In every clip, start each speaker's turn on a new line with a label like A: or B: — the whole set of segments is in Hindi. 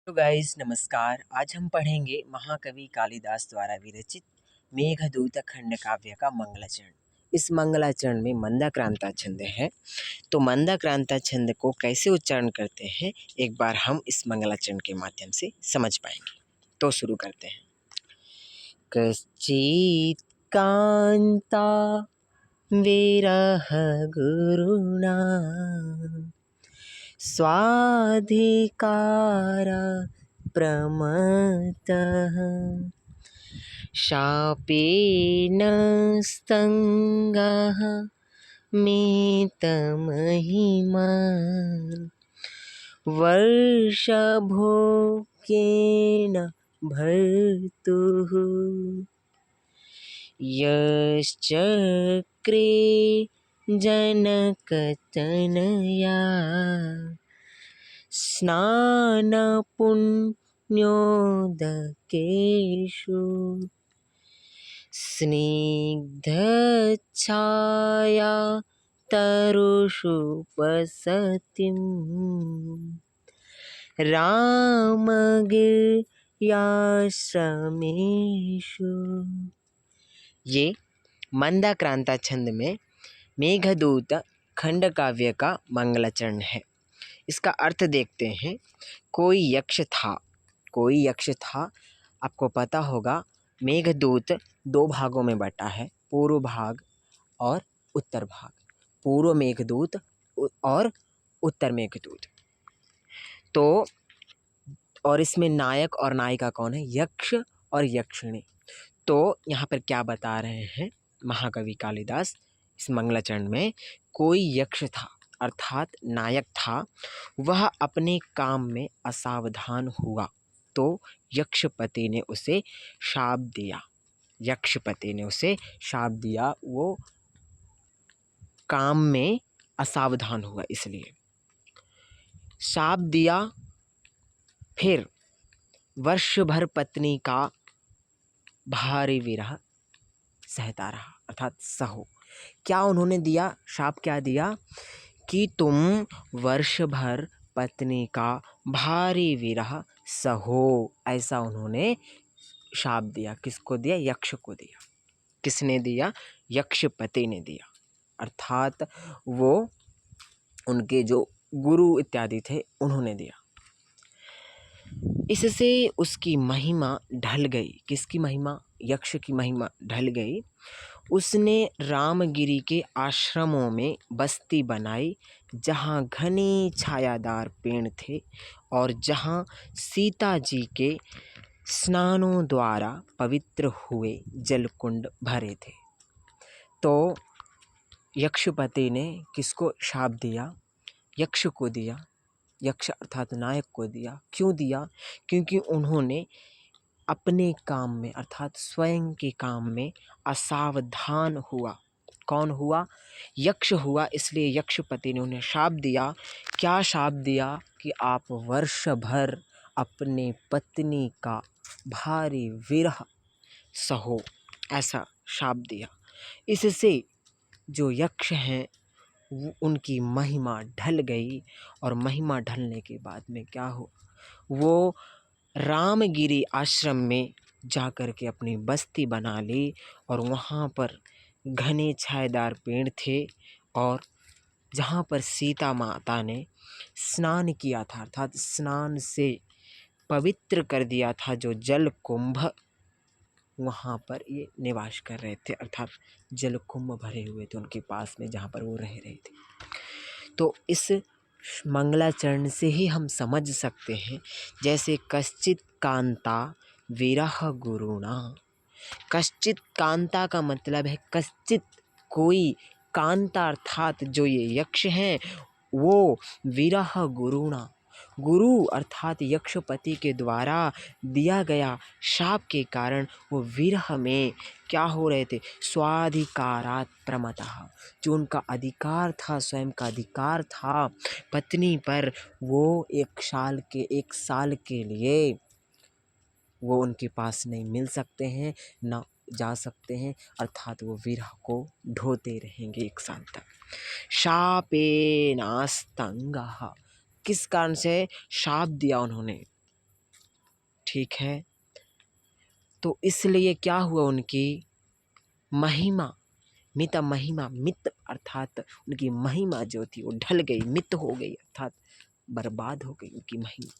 A: तो गाइस नमस्कार। आज हम पढ़ेंगे महाकवि कालिदास द्वारा विरचित मेघदूत खंड काव्य का मंगलाचरण। इस मंगलाचरण में मंदाक्रांता छंद है। तो मंदाक्रांता छंद को कैसे उच्चारण करते हैं एक बार हम इस मंगलाचरण के माध्यम से समझ पाएंगे। तो शुरू करते हैं। कश्चित् कांता विरह गुरुणा स्वाधिकारा प्रमतः शापेन स्तङ्गः मितमहिमान् वर्षभोग्येन भर्तुः यश्चक्रे जनकतनया स्नानपुण्योदकेषु स्निग्धच्छाया तरुषु वसतिं रामगिर्याश्रमेषु। ये मंदाक्रांता छंद में मेघदूत खंड काव्य का मंगलाचरण है। इसका अर्थ देखते हैं। कोई यक्ष था। आपको पता होगा मेघदूत दो भागों में बटा है, पूर्व भाग और उत्तर भाग। पूर्व मेघदूत और उत्तर मेघदूत। तो और इसमें नायक और नायिका कौन है? यक्ष और यक्षिणी। तो यहाँ पर क्या बता रहे हैं महाकवि कालिदास इस मंगलाचरण में? कोई यक्ष था अर्थात नायक था, वह अपने काम में असावधान हुआ तो यक्षपति ने उसे शाप दिया। वो काम में असावधान हुआ इसलिए शाप दिया। फिर वर्ष भर पत्नी का भारी विरह सहता रहा अर्थात सहो। क्या उन्होंने दिया? शाप क्या दिया कि तुम वर्ष भर पत्नी का भारी विरह सहो। ऐसा उन्होंने शाप दिया। किसको दिया? यक्ष को दिया। किसने दिया? यक्षपति ने दिया। अर्थात वो उनके जो गुरु इत्यादि थे उन्होंने दिया। इससे उसकी महिमा ढल गई। किसकी महिमा? यक्ष की महिमा ढल गई। उसने रामगिरी के आश्रमों में बस्ती बनाई, जहाँ घने छायादार पेड़ थे और जहाँ सीता जी के स्नानों द्वारा पवित्र हुए जलकुंड भरे थे। तो यक्षपति ने किसको शाप दिया? यक्ष को दिया। यक्ष अर्थात नायक को दिया। क्यों दिया? क्योंकि उन्होंने अपने काम में अर्थात स्वयं के काम में असावधान हुआ। कौन हुआ? यक्ष हुआ। इसलिए यक्षपति ने उन्हें शाप दिया। क्या शाप दिया? कि आप वर्ष भर अपने पत्नी का भारी विरह सहो, ऐसा शाप दिया। इससे जो यक्ष हैं उनकी महिमा ढल गई और महिमा ढलने के बाद में क्या हो? वो रामगिरी आश्रम में जाकर के अपनी बस्ती बना ली और वहाँ पर घने छायादार पेड़ थे और जहाँ पर सीता माता ने स्नान किया था अर्थात स्नान से पवित्र कर दिया था जो जल कुंभ, वहाँ पर ये निवास कर रहे थे अर्थात जल कुंभ भरे हुए थे उनके पास में जहाँ पर वो रह रहे थे। तो इस मंगलाचरण से ही हम समझ सकते हैं, जैसे कश्चित् कांता विरह गुरुणा। कश्चित् कांता का मतलब है कश्चित् कोई, कांता अर्थात जो ये यक्ष हैं वो विरह गुरुणा, गुरु अर्थात यक्षपति के द्वारा दिया गया शाप के कारण वो विरह में क्या हो रहे थे? स्वाधिकारात् प्रमतः। जो उनका अधिकार था, स्वयं का अधिकार था पत्नी पर, वो एक साल के लिए वो उनके पास नहीं मिल सकते हैं, ना जा सकते हैं। अर्थात वो विरह को ढोते रहेंगे एक साल तक। शापेनास्तंगः, किस कारण से शाप दिया उन्होंने? ठीक है। तो इसलिए क्या हुआ, उनकी महिमा, मित अर्थात उनकी महिमा जो थी वो ढल गई, मित हो गई, अर्थात बर्बाद हो गई उनकी महिमा।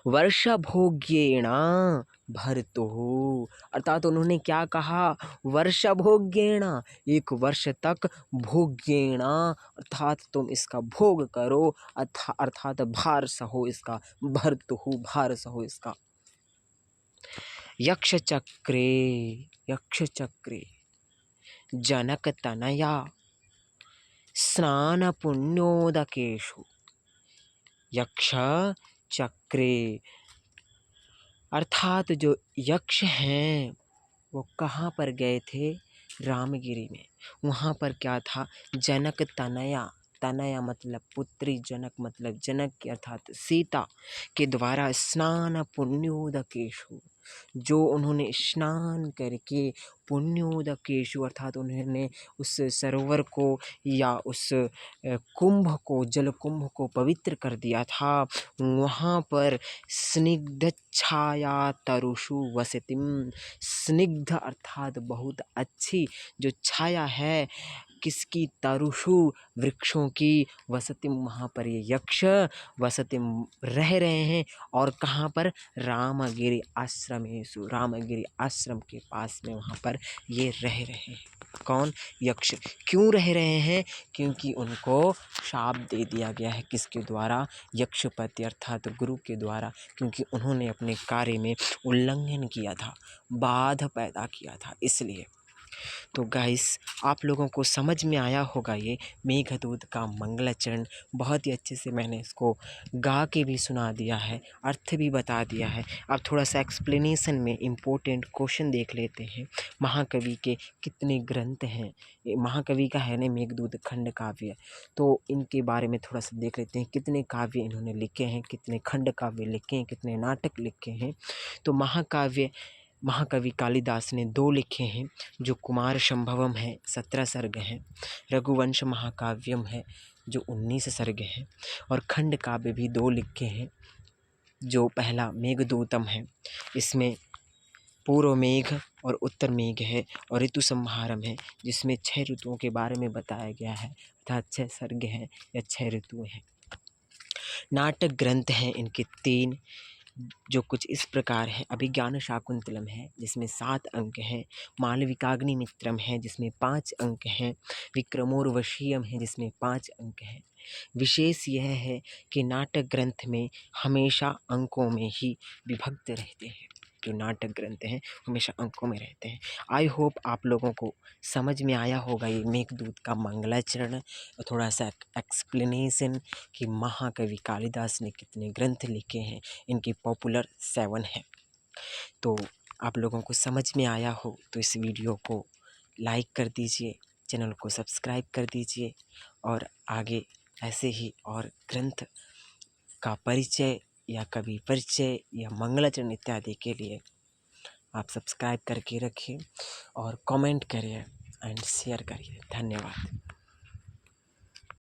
A: वर्षभोग्येण भर्तुः, अर्थात उन्होंने क्या कहा, वर्षभोग्येण, एक वर्ष तक, भोग्येण अर्थात तुम इसका भोग करो, अर्थात भार सहो इसका, भर्तुः भार सहो इसका। यक्षचक्रे, यक्षचक्रे जनकतनया स्नानपुण्योदकेषु, यक्ष चक्रे अर्थात जो यक्ष हैं वो कहाँ पर गए थे, रामगिरी में। वहाँ पर क्या था, जनक तनया, तनया मतलब पुत्री, जनक मतलब जनक की अर्थात सीता के द्वारा स्नान पुण्योदकेषु, जो उन्होंने स्नान करके, पुण्योदकेषु अर्थात उन्होंने उस सरोवर को या उस कुंभ को, जल कुंभ को पवित्र कर दिया था। वहाँ पर स्निग्ध छाया तरुषु वसतिम, स्निग्ध अर्थात बहुत अच्छी जो छाया है, किसकी, तरुषु वृक्षों की, वसतिम वहाँ पर ये यक्ष वसतिम रह रहे हैं। और कहाँ पर, रामगिरी आश्रमेषु, रामगिरी आश्रम के पास में वहाँ पर ये रह रहे हैं। कौन, यक्ष। क्यों रह रहे हैं, क्योंकि उनको शाप दे दिया गया है, किसके द्वारा, यक्षपति अर्थात गुरु के द्वारा, क्योंकि उन्होंने अपने कार्य में उल्लंघन किया था, बाधा पैदा किया था, इसलिए। तो गाइस, आप लोगों को समझ में आया होगा ये मेघदूत का मंगलाचरण। बहुत ही अच्छे से मैंने इसको गा के भी सुना दिया है, अर्थ भी बता दिया है। अब थोड़ा सा एक्सप्लेनेशन में इम्पोर्टेंट क्वेश्चन देख लेते हैं। महाकवि के कितने ग्रंथ हैं, महाकवि का है ना मेघदूत खंड काव्य, तो इनके बारे में थोड़ा सा देख लेते हैं। कितने काव्य इन्होंने लिखे हैं, कितने खंड काव्य लिखे हैं, कितने नाटक लिखे हैं। तो महाकवि कालिदास ने 2 लिखे हैं, जो कुमार संभवम है 17 सर्ग हैं, रघुवंश महाकाव्यम है जो 19 सर्ग हैं, और खंड काव्य भी 2 लिखे हैं। जो पहला मेघदूतम है, इसमें पूर्व मेघ और उत्तर मेघ है, और ऋतु संहारम है जिसमें 6 ऋतुओं के बारे में बताया गया है, अर्थात 6 सर्ग हैं या 6 ऋतुएं हैं। नाटक ग्रंथ हैं इनके 3, जो कुछ इस प्रकार है। अभिज्ञान शाकुंतलम है जिसमें 7 अंक हैं, मालविकाग्निमित्रम है जिसमें 5 अंक हैं, विक्रमोर्वशीयम है जिसमें 5 अंक हैं। विशेष यह है कि नाटक ग्रंथ में हमेशा अंकों में ही विभक्त रहते हैं, जो नाटक ग्रंथ हैं हमेशा अंकों में रहते हैं। आई होप आप लोगों को समझ में आया होगा ये मेघदूत का मंगलाचरण, थोड़ा सा एक्सप्लेनेशन कि महाकवि कालिदास ने कितने ग्रंथ लिखे हैं, इनकी पॉपुलर 7 है। तो आप लोगों को समझ में आया हो तो इस वीडियो को लाइक कर दीजिए, चैनल को सब्सक्राइब कर दीजिए, और आगे ऐसे ही और ग्रंथ का परिचय या कवि परिचय या मंगलाचरण इत्यादि के लिए आप सब्सक्राइब करके रखिए और कमेंट करिए एंड शेयर करिए। धन्यवाद।